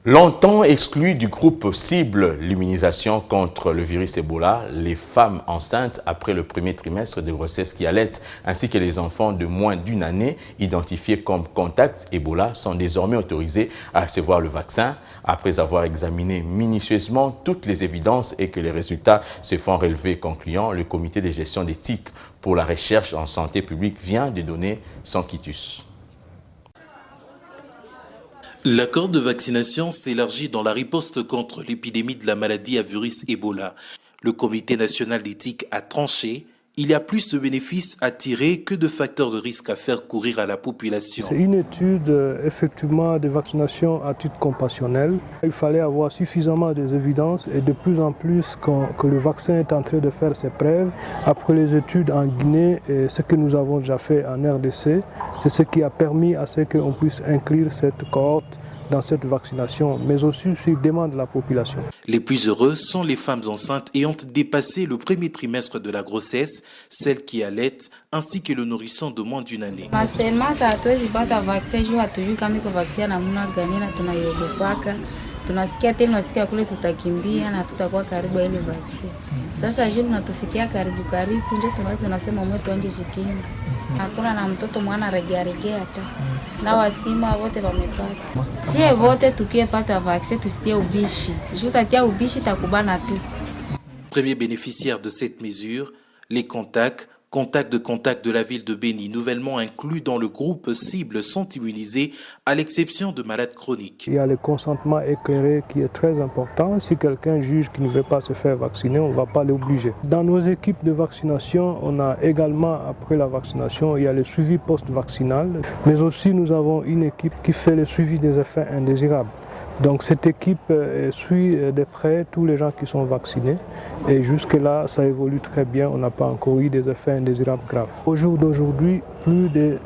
Longtemps exclues du groupe cible l'immunisation contre le virus Ebola, les femmes enceintes après le premier trimestre de grossesse qui allaitent, ainsi que les enfants de moins d'une année identifiés comme contacts Ebola sont désormais autorisés à recevoir le vaccin après avoir examiné minutieusement toutes les évidences et que les résultats se font relever concluants. Le comité de gestion d'éthique pour la recherche en santé publique vient de donner son quitus. L'accord de vaccination s'élargit dans la riposte contre l'épidémie de la maladie à virus Ebola. Le Comité national d'éthique a tranché. Il y a plus de bénéfices à tirer que de facteurs de risque à faire courir à la population. C'est une étude effectivement de vaccination à titre compassionnel. Il fallait avoir suffisamment d'évidences et de plus en plus que le vaccin est en train de faire ses preuves. Après les études en Guinée et ce que nous avons déjà fait en RDC, c'est ce qui a permis à ce qu'on puisse inclure cette cohorte dans cette vaccination, mais aussi sur demande de la population. Les plus heureuses sont les femmes enceintes ayant dépassé le premier trimestre de la grossesse, celles qui allaitent, ainsi que le nourrisson de moins d'une année. Tunasikia tena tunafika kule tutakimbia na tutakuwa karibu ile vaccine. Sasa juu tunatufikia karibu ndio tunasema mwe tuanje shikinga. Hakuna na mtoto mwana regea hata. Na wasima wote wamepata. Sie wote tukiepata vaccine tusitie ubishi. Juu tatia ubishi takubana tu. Premier bénéficiaire de cette mesure, les contacts de la ville de Béni, nouvellement inclus dans le groupe cible, sont immunisés, à l'exception de malades chroniques. Il y a le consentement éclairé qui est très important. Si quelqu'un juge qu'il ne veut pas se faire vacciner, on ne va pas l'obliger. Dans nos équipes de vaccination, on a également, après la vaccination, il y a le suivi post-vaccinal, mais aussi nous avons une équipe qui fait le suivi des effets indésirables. Donc cette équipe suit de près tous les gens qui sont vaccinés et jusque-là ça évolue très bien, on n'a pas encore eu des effets indésirables graves. Au jour d'aujourd'hui, plus de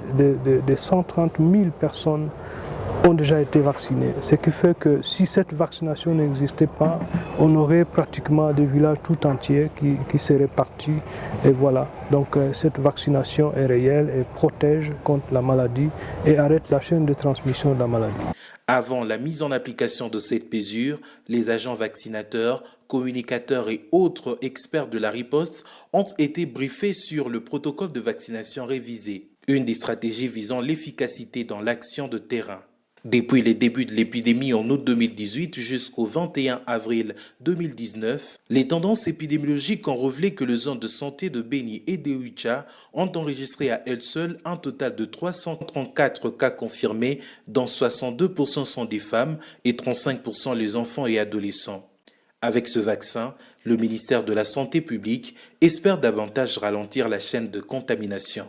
130 000 personnes ont déjà été vaccinées. Ce qui fait que si cette vaccination n'existait pas, on aurait pratiquement des villages tout entiers qui seraient partis. Et voilà, donc cette vaccination est réelle et protège contre la maladie et arrête la chaîne de transmission de la maladie. Avant la mise en application de cette mesure, les agents vaccinateurs, communicateurs et autres experts de la riposte ont été briefés sur le protocole de vaccination révisé, une des stratégies visant l'efficacité dans l'action de terrain. Depuis les débuts de l'épidémie en août 2018 jusqu'au 21 avril 2019, les tendances épidémiologiques ont révélé que les zones de santé de Béni et de Huicha ont enregistré à elles seules un total de 334 cas confirmés, dont 62% sont des femmes et 35% les enfants et adolescents. Avec ce vaccin, le ministère de la Santé publique espère davantage ralentir la chaîne de contamination.